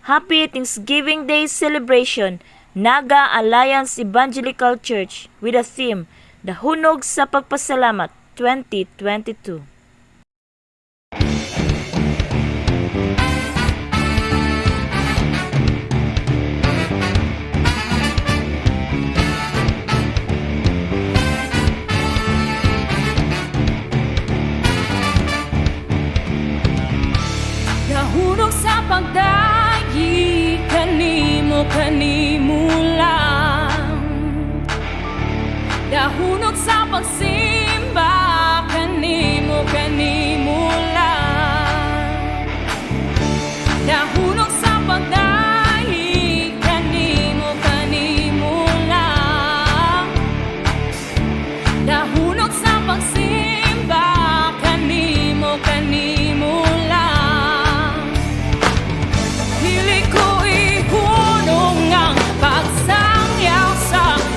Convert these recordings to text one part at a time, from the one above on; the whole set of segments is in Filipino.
Happy Thanksgiving Day celebration, Naga Alliance Evangelical Church with a theme, Dahunog sa Pagpasalamat 2022. Nahulog sa pagdayi, kanimo lang. Nahulog sa pagsimba, kanimo lang. Nahulog sa pagdayi, kanimo lang. Nahulog sa pagsimba, kanimo lang.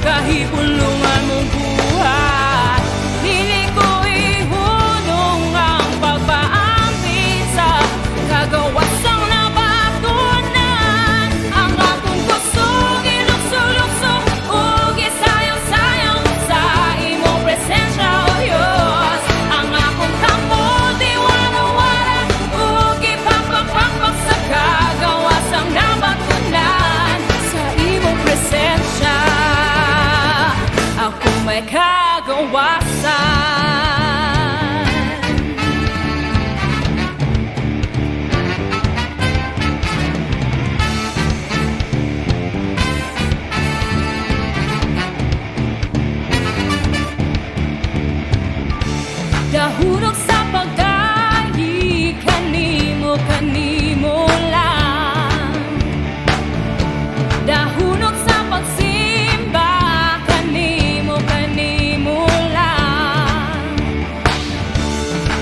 Kahibulungan mong buhay, dili ko ihunong ang pagpaambit sa kagawasang nabatunan. Ang akong kusog, ilukso-lukso, ug isayaw-sayaw sa imong presensya, O Diyos. Ang akong kampo, diwara-wara, ug ipapapakpak sa kagawasang nabatunan sa imong presensya. Ako may kagawasan. Dahulog sa pagdayi, kanimo lang. Dahulog sa pagsimba, kanimo lang.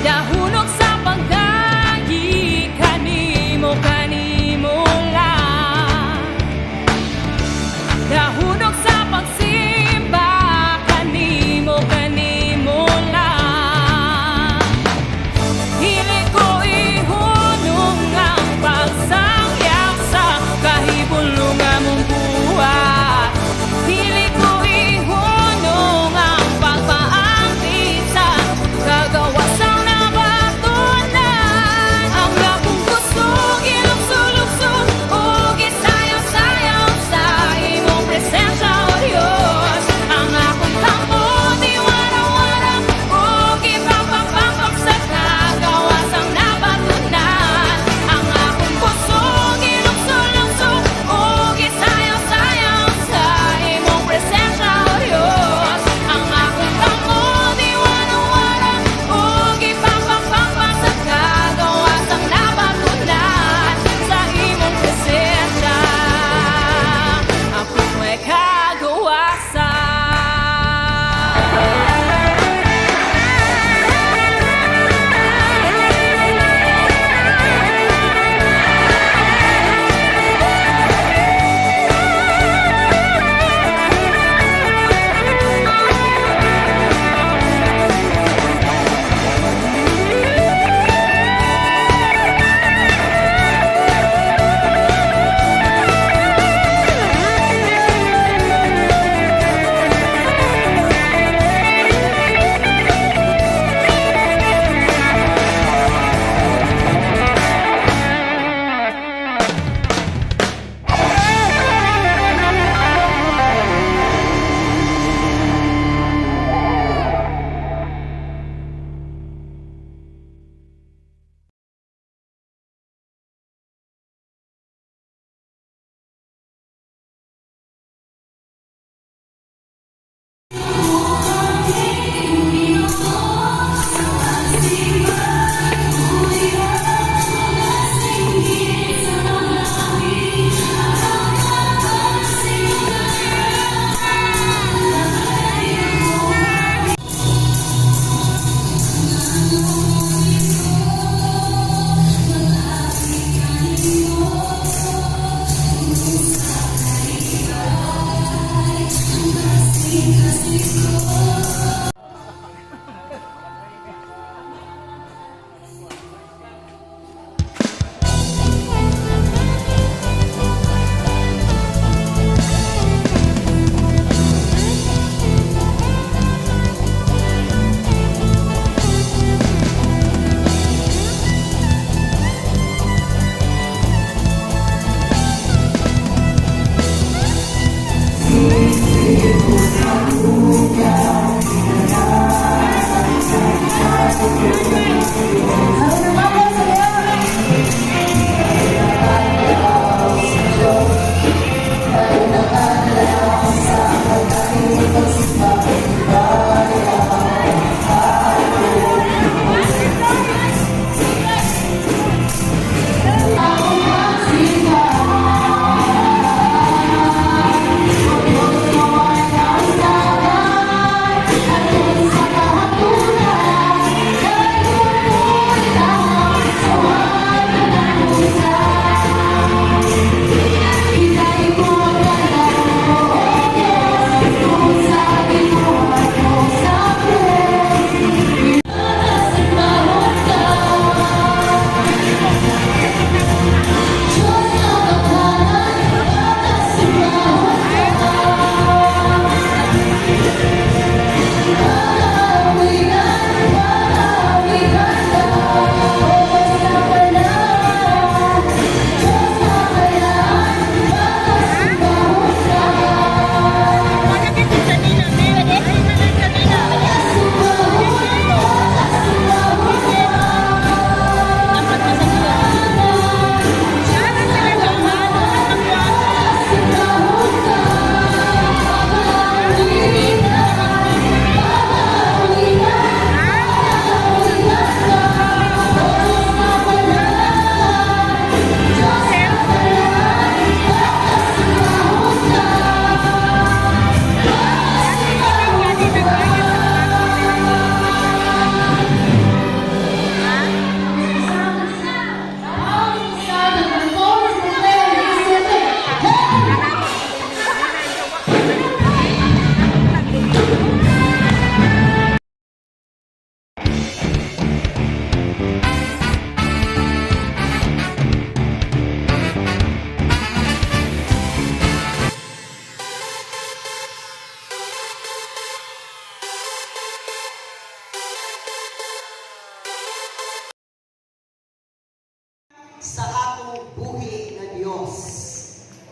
Dahulog sa pagdayi, kanimo lang. Dahulog sa pagsimba, kanimo lang. Dili ko ihunong ang pagsangyaw sa kahibulungan mong buhay. Dili ko ihunong ang pagpaambit sa kagawasang nabatunan. Ang akong kusog, ilukso-lukso, ug isayaw-sayaw sa imong presensya, O Diyos. Ang akong kampo, diwara-wara, ug ipapapakpak sa kagawasang nabatunan. Ang akong kusog, ilukso-lukso, ug isayaw-sayaw sa imong presensya, O Diyos. Ang akong kampo, diwara-wara, ug ipapapakpak sa kagawasang nabatunan sa imong presensya. Ako may kagawasan.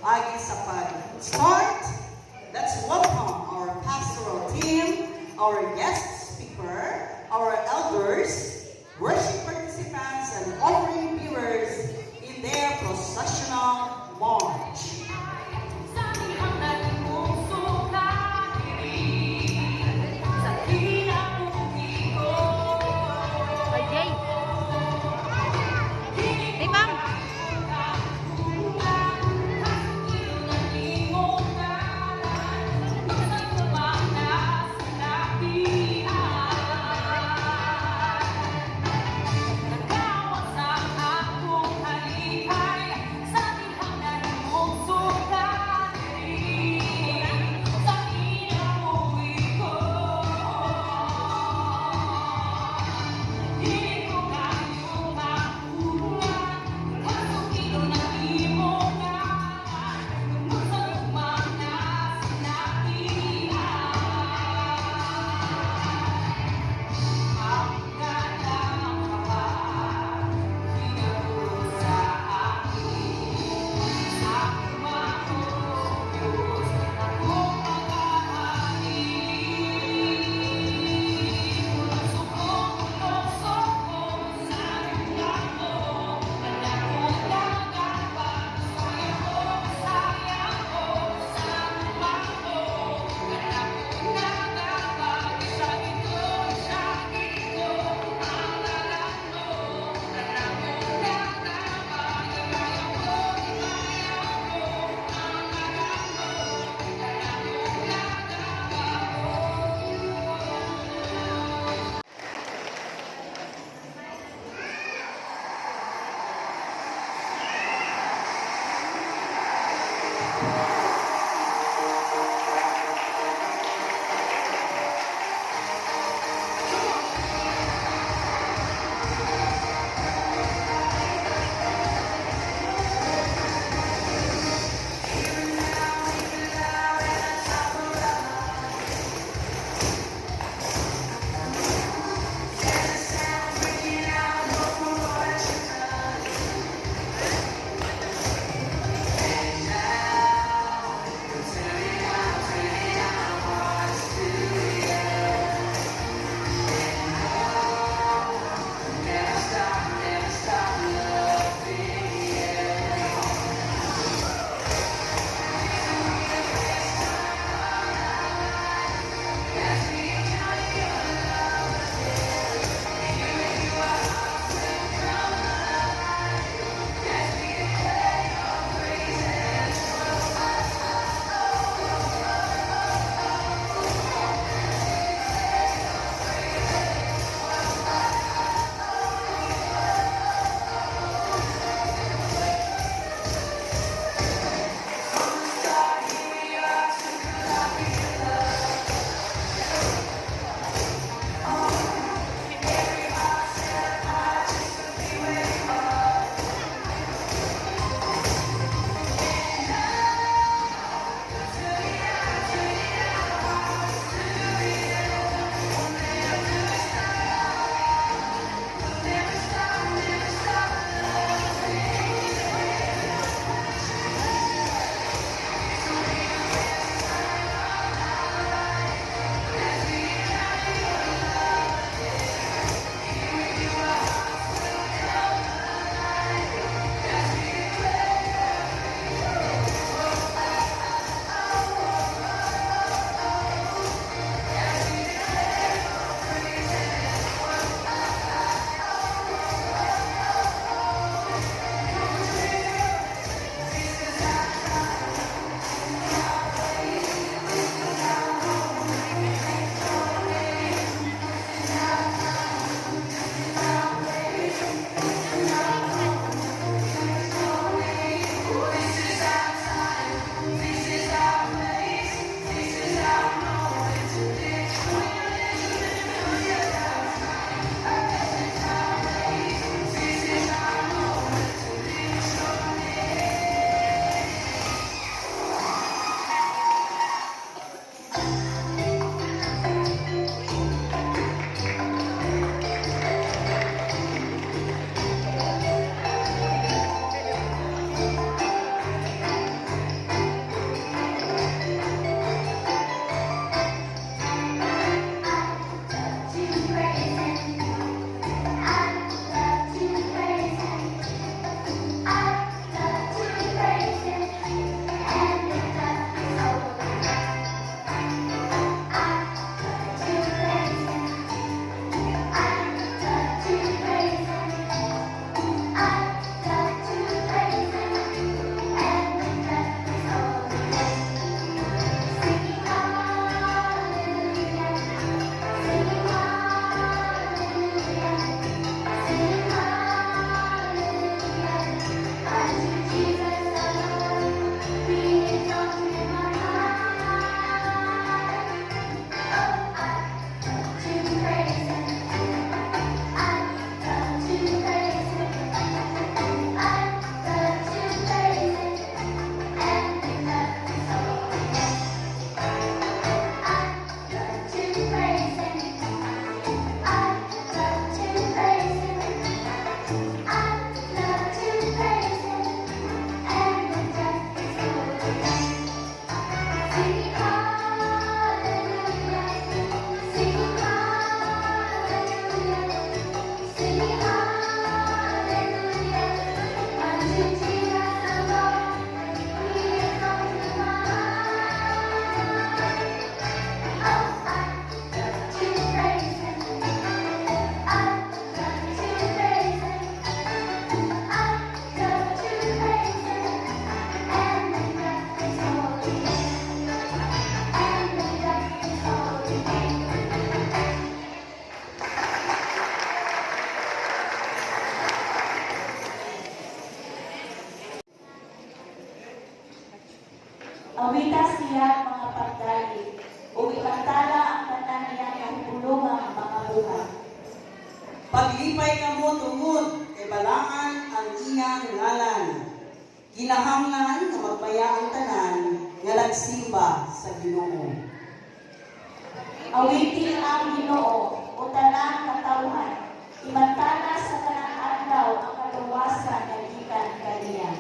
Agi sa pag-start, let's welcome our pastoral team, our guest speaker, our elders, worship participants, and offering viewers in their processional march. Awita siya mga pagdali, o ikantala ang tanan niya kahibulungang mga buhat. Paglipay kamo tungod kay balaan ang iyang ngalan. Kinahanglan nga magmaya ang tanan nga nagsimba sa Ginoo. Awiti ang Ginoo, o tanang katawhan, imantala sa tanang adlaw ang kaluwasan nga gikan kaniya.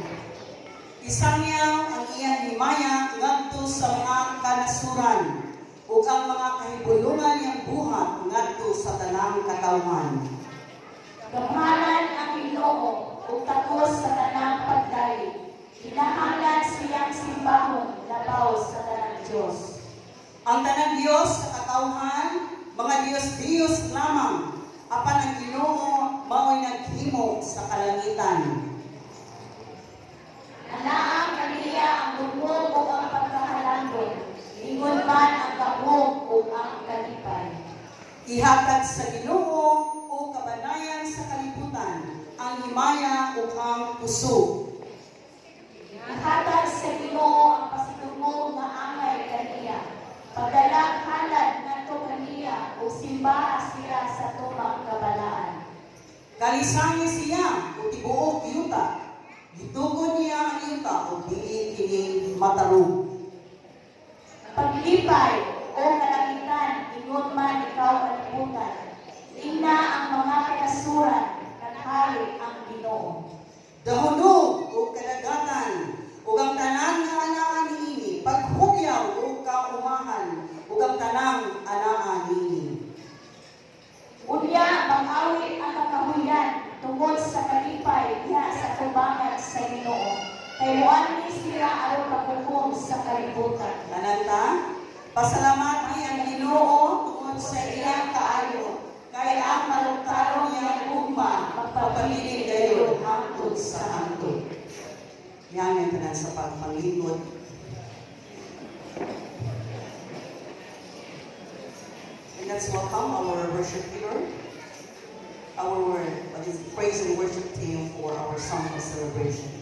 Isangyaw ang iyang himaya ngadto sa mga kanasuran ug ang mga kahibulungan niyang buhat ngadto sa tanang katawhan. Gamalan ang Ginoo, o takos sa tanang pagdali, kinahanglan siyang simbahon labaw sa tanang Diyos. Ang tanang Dios sa katawhan, mga Diyos lamang, apan ang Ginoo mao'y naghimo sa kalangitan. Anaang kaniya ang bugmong o ang pagkahalandon, ingon man ang kabog o ang kalipay. Ihatag sa Ginoo o kabanayan sa kalibutan, ang himaya o ang puso. Ihatag sa Ginoo ang pasitungong nga angay kaniya, pagdalang halad ngadto kaniya o simbaha siya sa tumang kabalaan. Kalisangi siya o tibuok yuta, gitugon niya ang yuta o dili kini matarong. Paglipay o kalangitan, ingon man ikaw kalibutan, tingna ang mga kanasuran, naghari ang Ginoo. Dahunog o kadagatan o ang tanan nga anaan niini, paghugyaw o kaumahan o ang tanang anaan niini. Unya, mag-awit ang kakahuyan tungod sa kalipay diha sa tubangan sa Ginoo. Kay muan ni sila aron paghukom sa kalibutan. Tananta, pasalamati ang Ginoo tungod sa iyang kaayo, kay ang malungkarong niyang ugma magpapabilin gayon hangtod sa hangtod. Yan ang tanan sa pagpanglingkod. And let's welcome our worship leader, our praise and worship team for our song of celebration.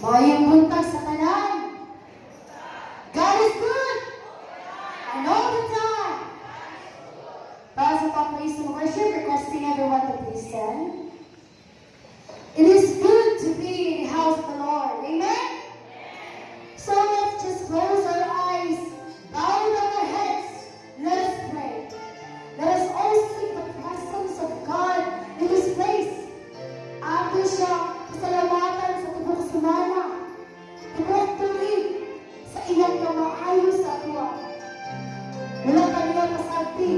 Mayong buntag sa tanan. God is good. And all the time. Para sa praise and worship, requesting everyone to please stand. It is good to be in the house of the Lord. Amen? So let's just close our eyes, bow down our heads, let us pray. Let us all seek the presence of God in this place. Ato siya pasalamatan sa tubok sumana, tubok tulig sa iyang kamaayo sa atwa. Wala kaniya pasagti,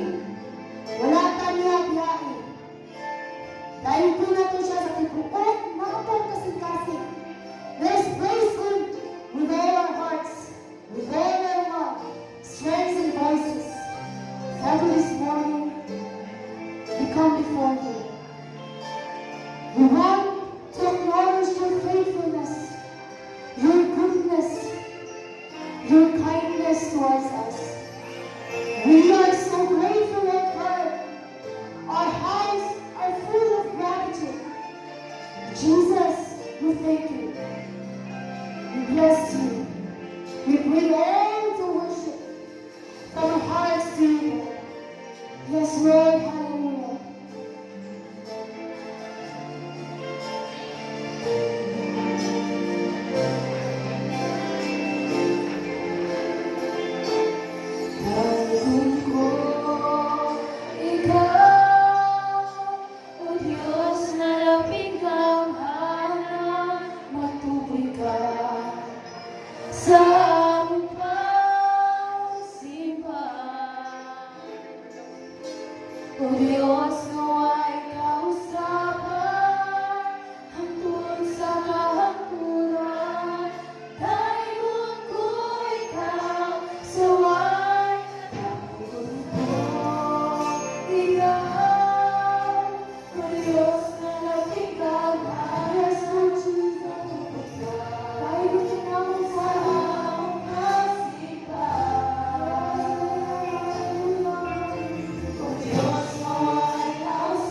wala kaniya biyahe. Dahil po na to siya sa tibuok, nakapag kasing-kasing. Let us praise Him with all our hearts, with all our love, strengths and voices. Father, this morning, we come before You. We want to acknowledge Your faithfulness, Your goodness, Your kindness towards us. We are so grateful, Lord God. Our hearts are full of gratitude. Jesus, we thank You. We bless You. We bring all the worship from our hearts to You, Lord. Yes, Lord, hallelujah. Diyos nawa'y kausapan, hangtod sa kahapturan. Dayon ko ikaw, saway, hangtod ko ikaw. O Diyos na nagtikaw, ayos ang Diyos ang pagkakas. Dayon ikaw sa akong kasipan. O Diyos nawa'y kausapan,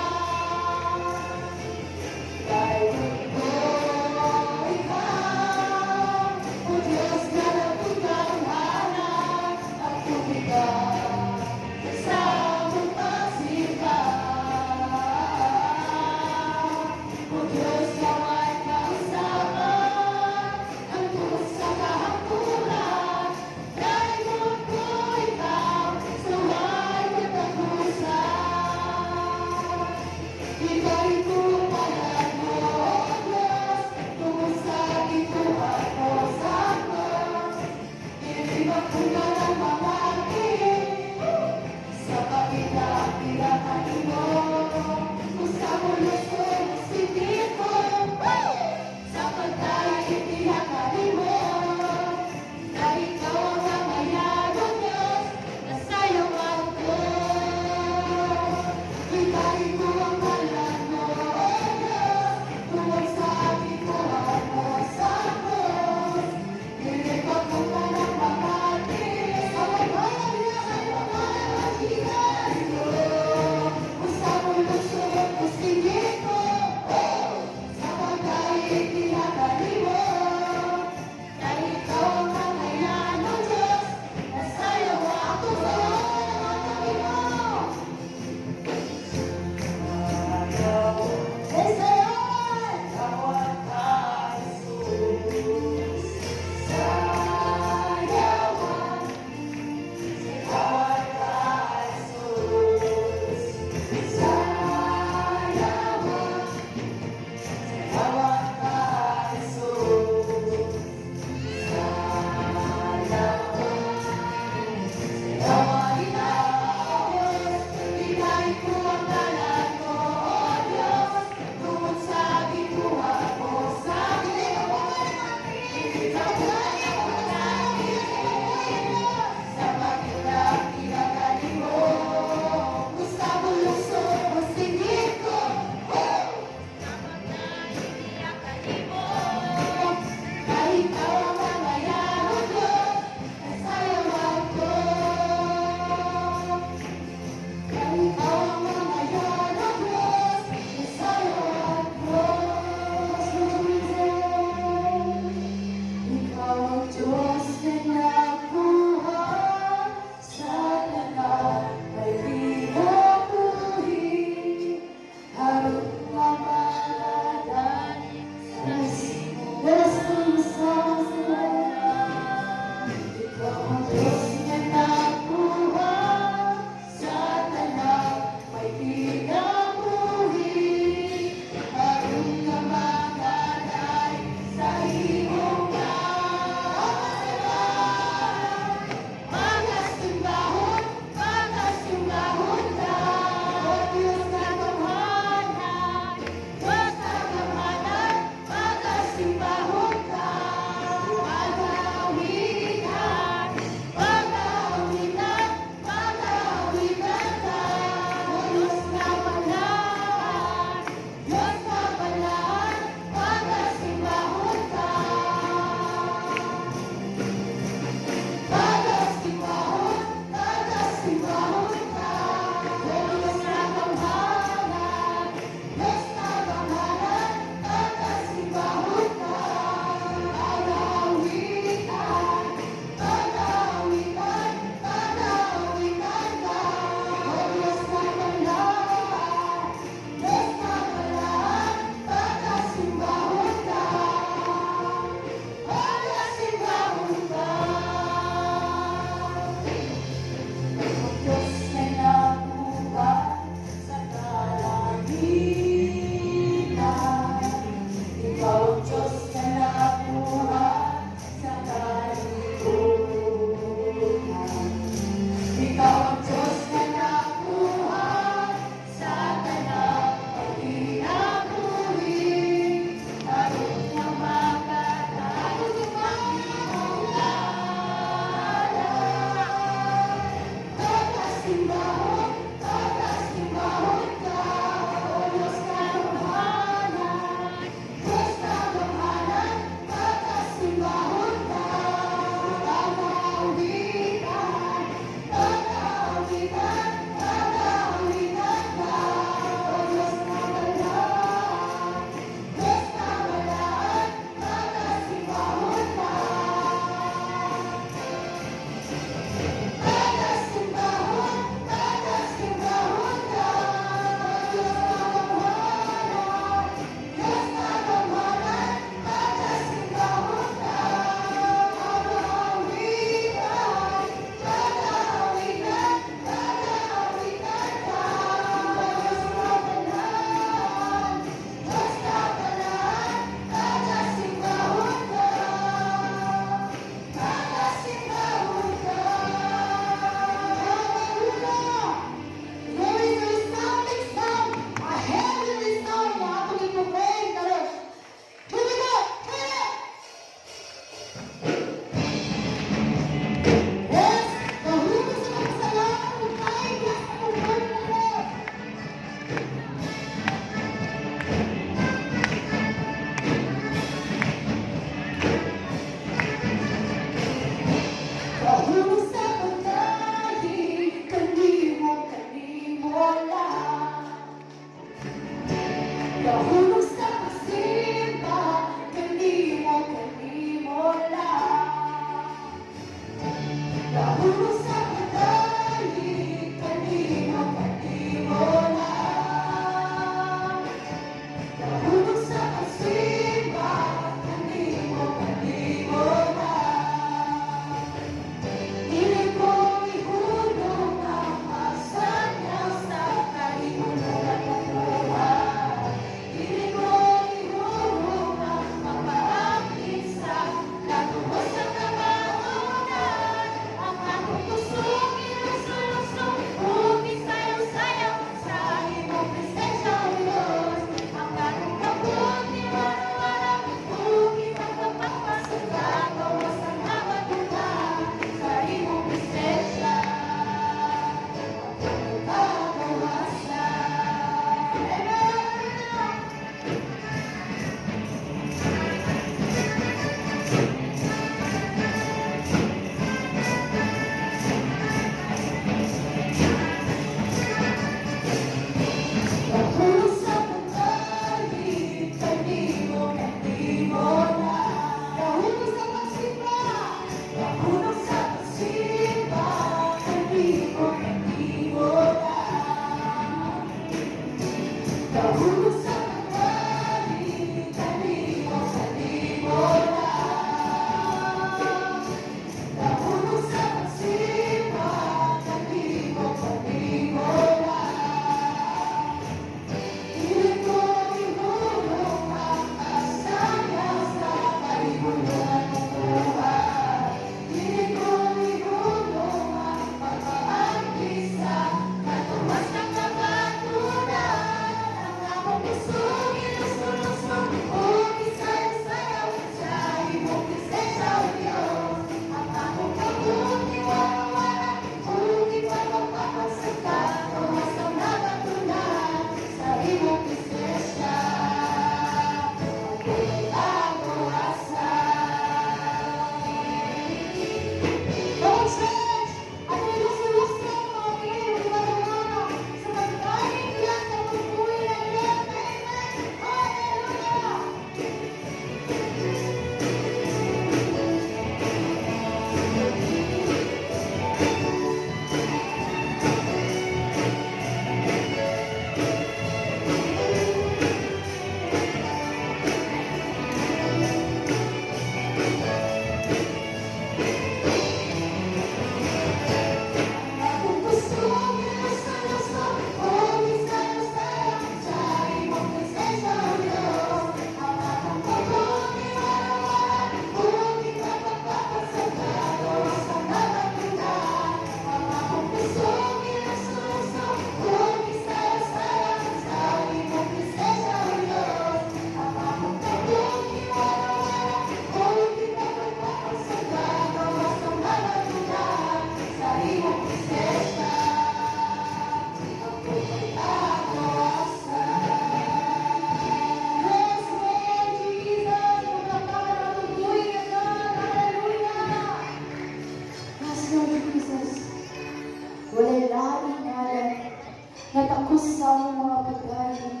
natakos sa among mga pagkain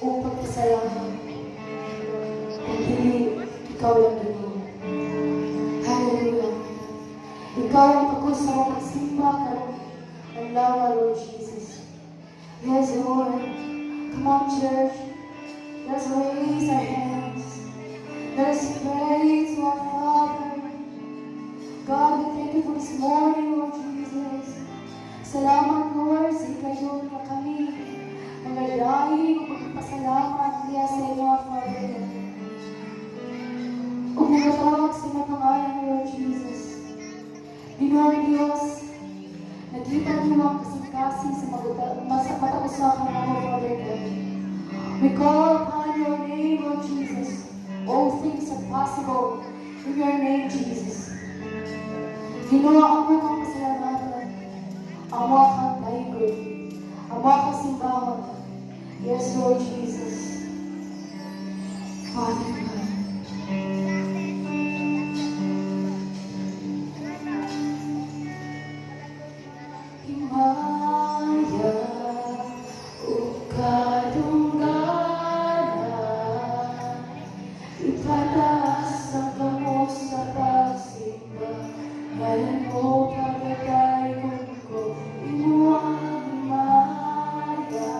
o pagpasalamat. Hindi, ikaw lang Ginoo. Hallelujah. Ikaw ang takos sa mga pagsimba karon ang lawa, Lord Jesus. Yes, Lord. Come on, church. Let's raise our hands. Let us pray to our Father. God, we thank you for this morning, Lord Jesus. Salamat, Lord, sa ikayon na kami. Mga dahil o pagpasalamat niya sa iyo, Father. Kung nagatawag sa mga pangalan, Lord Jesus. Ginoo Diyos, nakita niyo ang kasing-kasing sa matausakan mo, Father God. We call upon your name, Lord Jesus. All things are possible in your name, Jesus. Ginawa ang mga pasalamatan, ang mga kantaygon, ang mga kasimbahan. Yes, Lord Jesus. Father God. Himaya, ukadunggana, ipataas ang kamot sa pagsimba. Ngayon mo pagkatay ko, imuang himaya,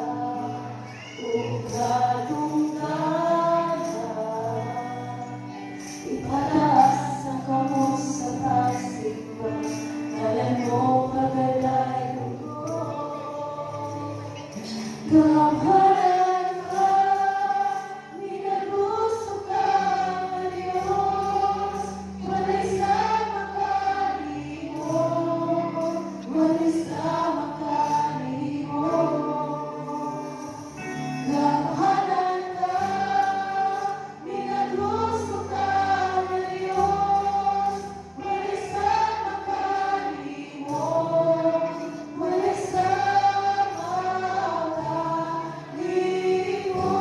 ukadunggana, ipataas ang kamot sa pagsimba. Ngayon mo pagkatay ko, gamhanan ka, minagusto ka, Diyos, walay sama ka ni mo, walay sama ka ni mo. Gamhanan ka, minagusto ka, Diyos, walay sama ka ni mo, walay sama ka ni mo.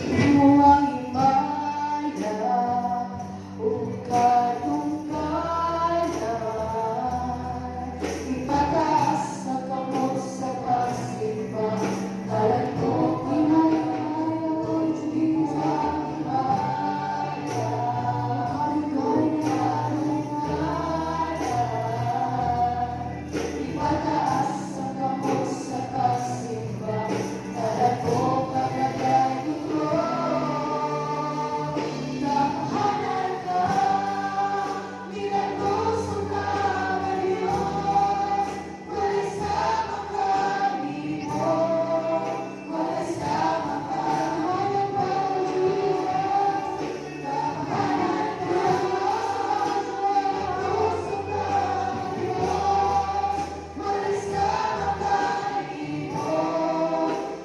Imuang himaya, ukadungganan, ipataas ang kamot sa pagsimba. Kalan ko, himaya, Lord Jesus, himaya, ukadungganan, ipataas ang kamot sa pagsimba. Kalan ko, pagkatay ko. Gamhanan ka, minagusto ka, Diyos, walay sama ka ni mo, walay sama ka ni mo, Jesus. Gamhanan ka, minagusto ka, Diyos, walay sama ka ni mo,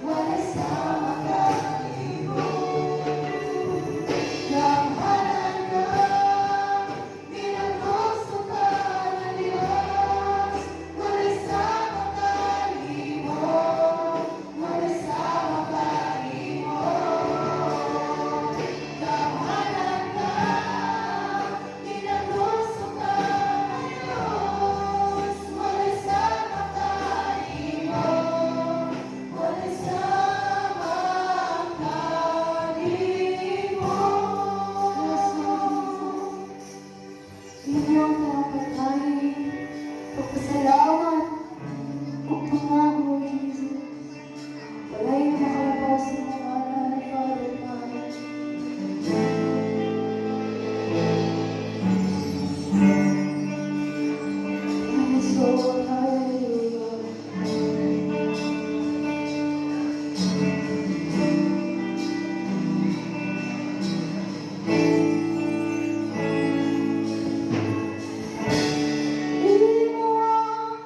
walay sama ka ni mo. Gamhanan ka, minagusto ka na Diyos, walay sama ka ni mo, walay sama ka ni mo. Gamhanan ka, minagusto ka na Diyos, walay sama ka ni mo, walay sama ka ni mo. Inyong napatay, pagpasalamat, pagpangako, Lord Jesus. Walay na makalabaw sa mga anak, Father God. Yes, Lord, hallelujah. Imo ang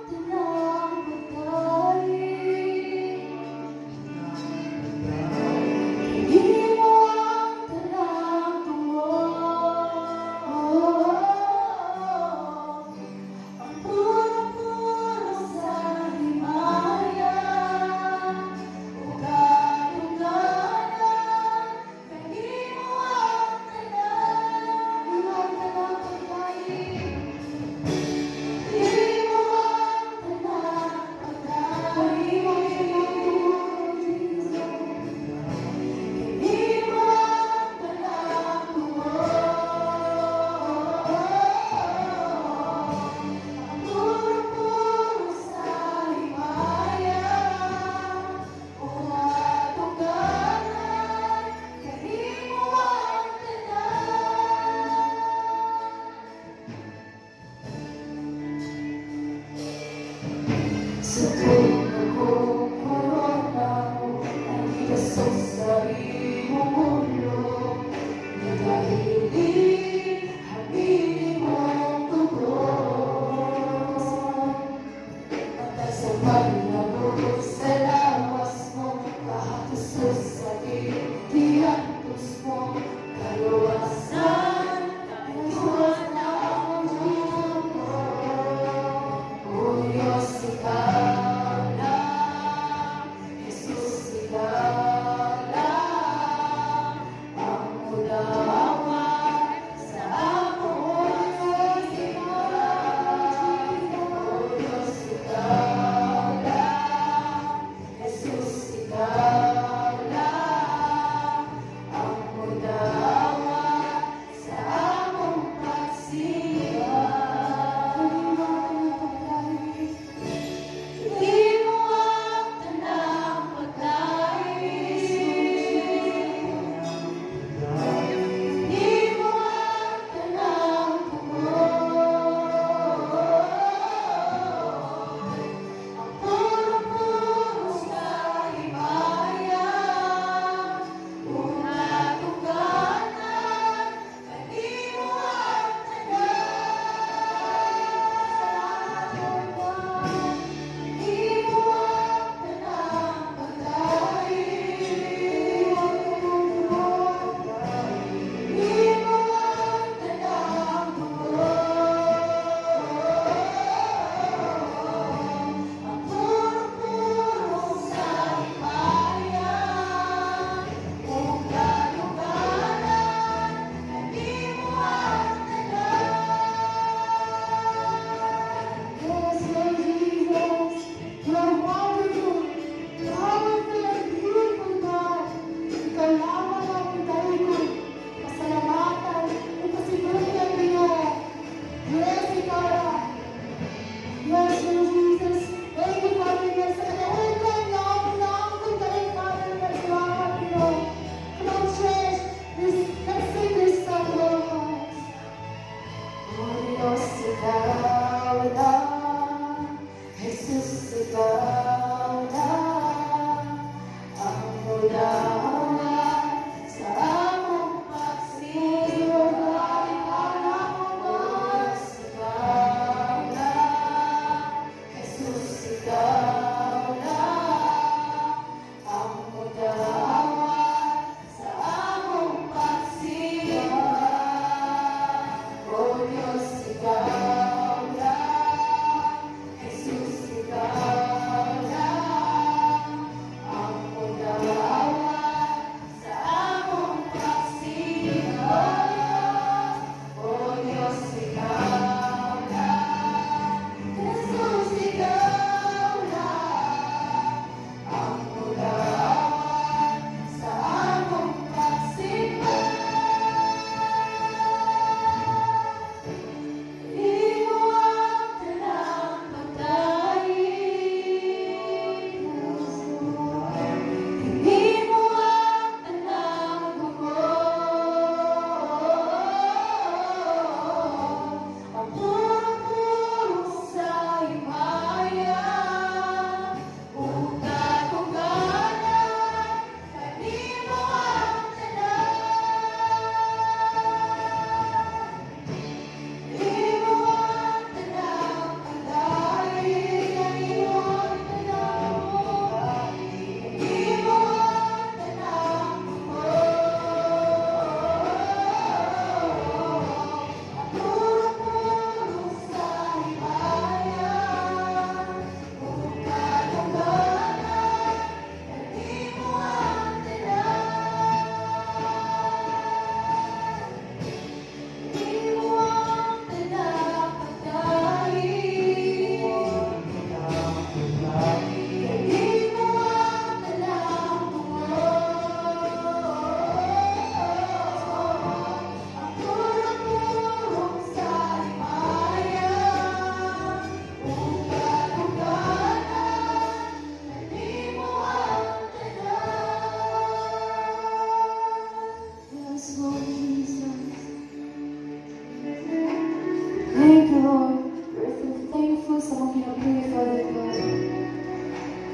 Jesus, sa mga kinabuhi, Father God.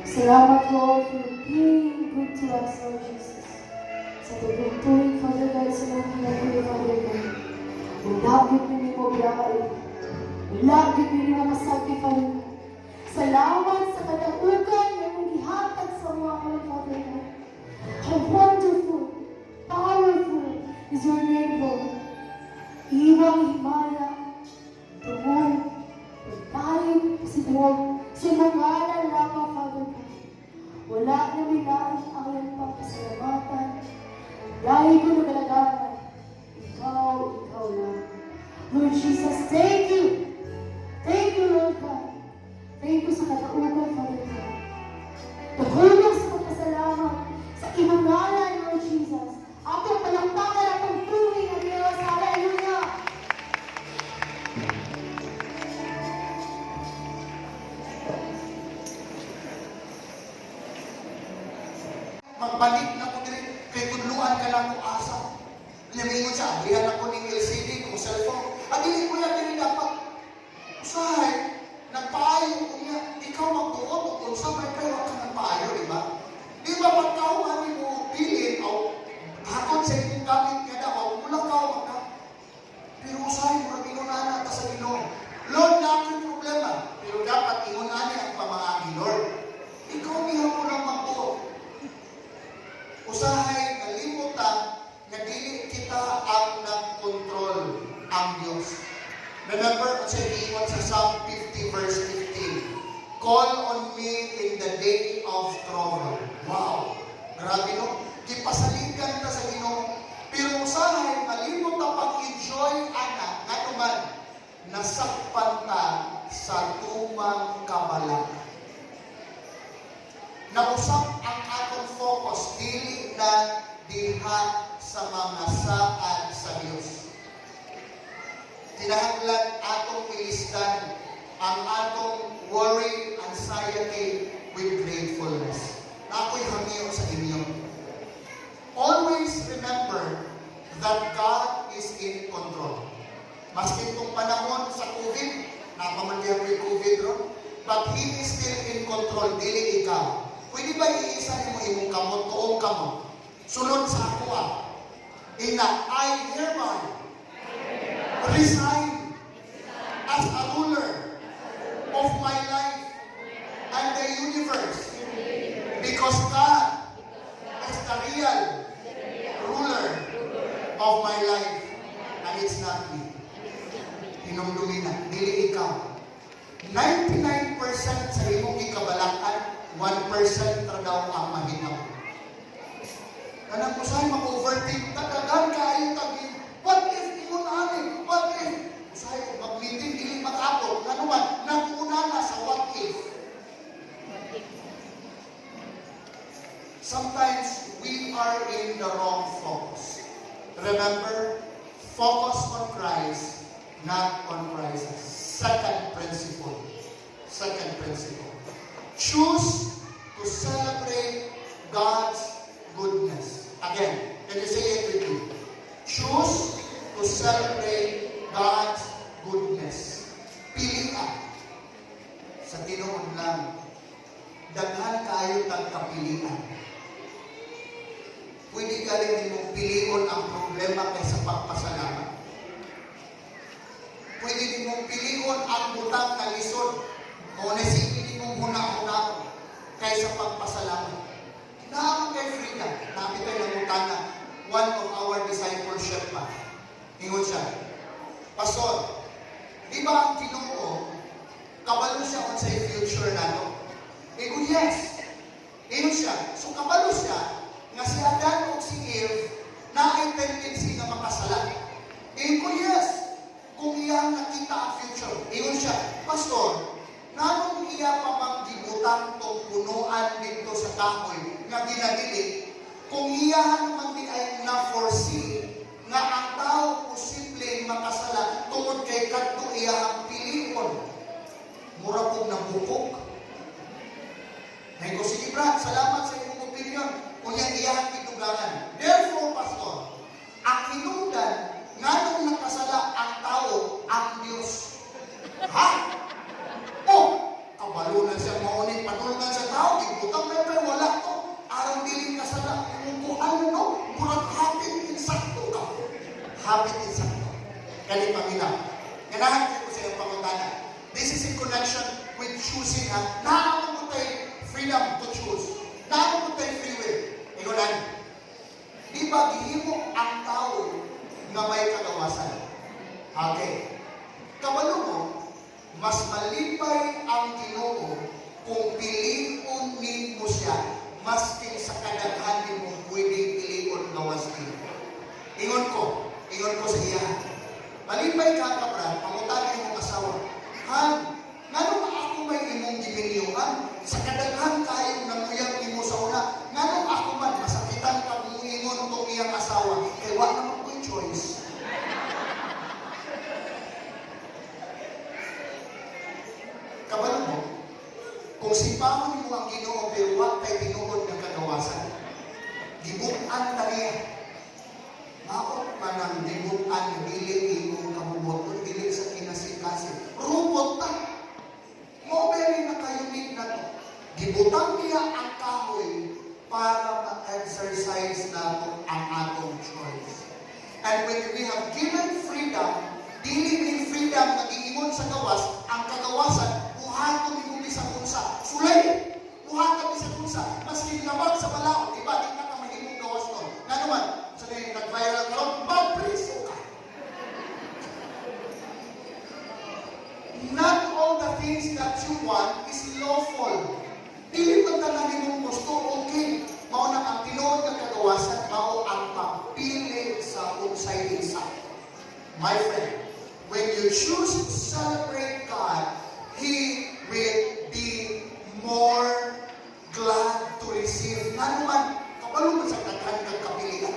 Salamat, Lord, for being good to us, Lord Jesus. Sa pagtutuloy, Father God, sa mga kinabuhi, Father God. Wala gid mo mo biyay. Wala gid mo masakit, Father God. Salamat sa kadaugan na mong gihatag sa mga mga, Father God. How wonderful, powerful is your name, Lord. Iwang himaya, tungol, pagpalit, siguro, sa mga lalama, Father God. Wala na milain ang iyong papasalamatan. Dahil ko nagalagaman, ikaw lang. Lord Jesus, thank you. Thank you, Lord God. Thank you sa kataugan, Father God. Tuhulog sa pagpasalamat sa imong ngalan, Lord Jesus. Atong palakpakan at pagtuloy ng Diyos. Hallelujah! Magbalik na ko diri kay tudluan ka lang ko asa. Namingon siya, abrihan ako ng LCD kung cellphone. Adili ko yan diri dapat. Usahay, nagpaayo ko niya, ikaw magtuot o kung sa may pero ka nagpaayo, di ba? Di ba magkauhan mo pilin o hakot sa inyong gamit nga daw, mula ka o magka. Pero usahay, mura inunana ka sa Ginoo. Lord, na akong problema. Pero dapat inunana ang pamangagi, Lord. Ikaw niya mo lang magtuot. Usahay, kalimutan na dili kita ang nagkontrol ang Diyos. Remember, ang sabihin sa Psalm 50 verse 15, call on me in the day of trouble. Wow! Grabe no? Kipasaligan ka sa Ginoo. Pero usahay, kalimutan pag-enjoy anak, nga naman, nasakpan ka sa tumang kabalang. Nausap ang atong focus dili na diha sa mga saad sa Dios. Kinahanglan atong ilisdan ang atong worry, anxiety with gratefulness. Na ako'y hangyo sa inyo. Always remember that God is in control. Maski itong panahon sa COVID, napamandihan ko yung COVID ron, but He is still in control, dili ikaw. Pwede ba iisa mo imong kamot, tuong kamot? Sunod sa ako ina, I hereby resign as a ruler of my life and the universe because God is the real ruler of my life and it's not me. Hinumdumi na, dili ikaw. 99% sa imong gikabalakan, 1% na daw ang mahinaw. Kanang usahay mag-overthink, tagagan kayo tagin. What if ingon ani? What if? Usahay mag-meeting, dili mag-apot. Nga naman, nag-una na sa what if. Sometimes we are in the wrong focus. Remember, focus on Christ, not on crisis. Second principle. Choose to celebrate God's goodness. Again, can you say it with me? Choose to celebrate God's goodness. Pili ka sa Ginoo lang. Daghan kayo tag kapilian. Pwede ka rin mong pilion ang problema kaysa pagpasalamat. Pwede din mong pilion ang butang na lisod. O nasipin din mong huna-huna kaysa pagpasalamat. Naamang kay Frida, namin tayo ng utana, one of our discipleship pa. Ingon siya, Pastor, di ba ang Ginoo, kabalo siya on sa future na no? Ingon, yes. Ingon siya, so kabalo siya, nga si Adan o si Eve, na ay tendency na makasala. Ingon, yes. Kung iyang nakita ang future. Ingon siya, Pastor, nanong iya pa mang gibutang tong punuan dito sa kahoy nga ginadili, kung iyahan man di ay na-foresee nga ang tao posibleng makasala tungod kay kadto iyahang pilion. Mura pong nabukok. Ngayon ko, sige Brad, salamat sa iyong opinion. Kung yan iyahang itugangan. Therefore, Pastor, ang hinungdan nga nung nakasala ang tao, ang Diyos. Ha? Oh! kay Panginoon. Ganahan ko sa iyong pangutana. This is in connection with choosing, ha? Naamon mo tayo freedom to choose. Naamon mo tayo free will. Igunan. Di ba gihimo ang tao nga may kagawasan? Okay. Kabalo mo, mas malipay ang Ginoo kung piliun mo siya maski sa kadaghan mo pwedeng piliun gawas niya. Ingon ko sa iya. Malipay ka kabra, pangutani mo asawa. Han, ngano ba ako may imong giminyuan? Sa kadaghan kayo nang uyang imo sa una, ngano ako man masakitan ka kung ingon itong iyang asawa, kaya wala naman ko'y choice. Kabalo mo, kung sipahon mo ang Ginoo pero wala kay tinuod ng kagawasan, gibutan na niya. Maot man ang gibutan na dili imong kabubuton, dili sa kinasikasin. Robot ta. Mobile na kayo na to. Gibutan niya ang kahoy para ma-exercise na ang atong choice. And when we have given freedom, dili din freedom na giingon sa gawas, ang kagawasan, buhaton ni Bumi sa kunsa. Sulay! Buhaton ni sa kunsa. Mas kinamag sa balaod, diba? Di na ka mahimong gawas nun. Nga naman, sa nag-viral ka ron, mag-preso ka. Not all the things that you want is lawful. Dili man talaga mong gusto, okay. Mao na ang tinuod ng kagawasan, mao ang pagpili sa unsay isa. My friend, when you choose to celebrate God, He will be more glad to receive. Nga naman, kapalo man sa daghan kang kapilian.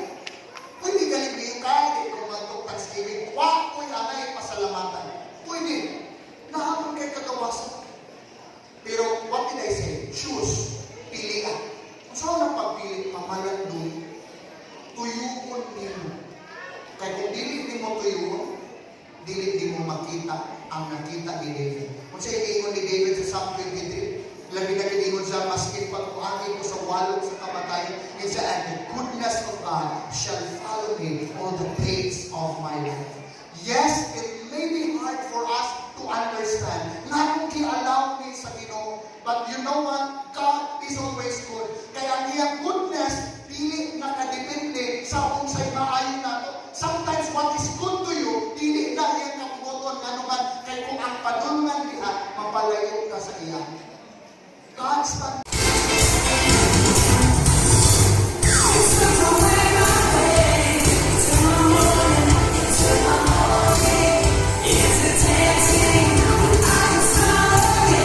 Pwede galing ka, di kung magtong Thanksgiving, wak ko'y anay pasalamatan. Pwede. Nahamon kay kagawasan. Pero what did I say? Choose. Pilian. Kung saan ang pagpili, pamalan doon, tuyuon nimo. Kaya kung dili mo tuyuon, dili di mo makita ang nakita ni David. Kung sa iingon ni David sa Psalm 23, labi na kiningon siya, maskin pagkuangin ko sa walong sa kamatayan, and siya, and the goodness of God shall follow me all the days of my life. Yes, it may be hard for us to understand. Nga ki-allow ni sa Ginoo. But you know what? God is always good. Kaya ang iyang goodness, dili nakadepende sa unsay maayo nato. Sometimes what is good to you, dili na iyang kapugoton nga naman, kay kung ang padulngan diha, mapalayo ka sa iya. God's stand. Is it tempting? I'm sorry.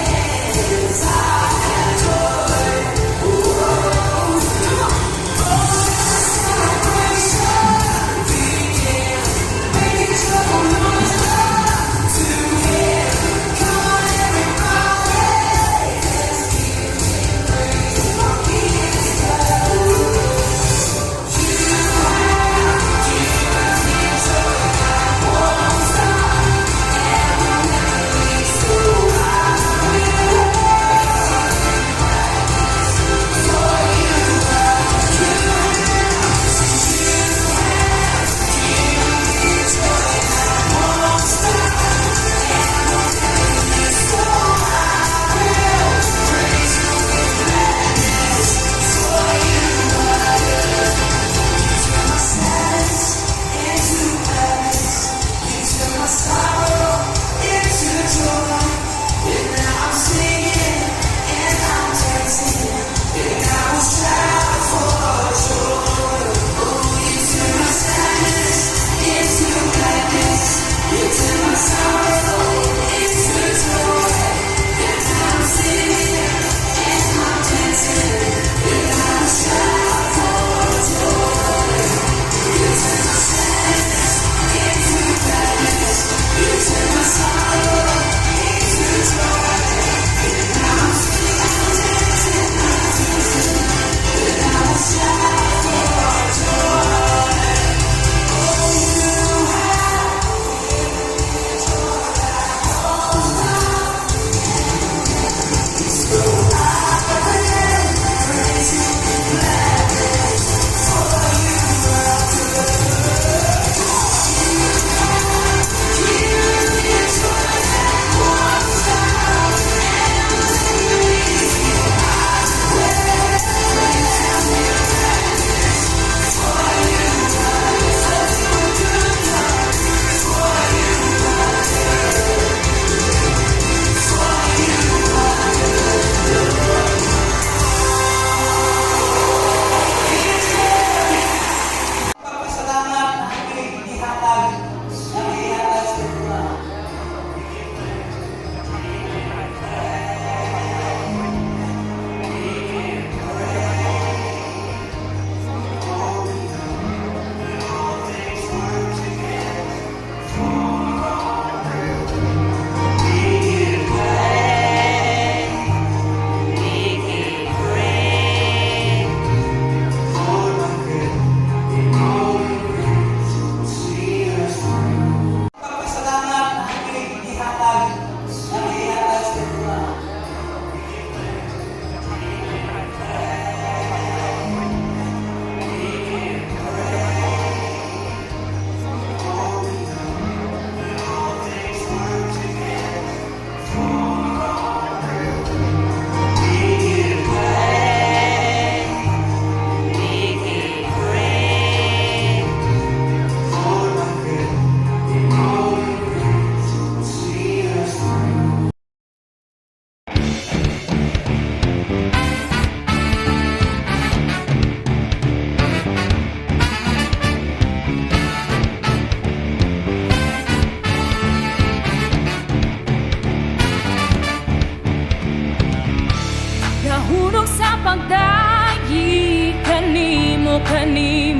kanino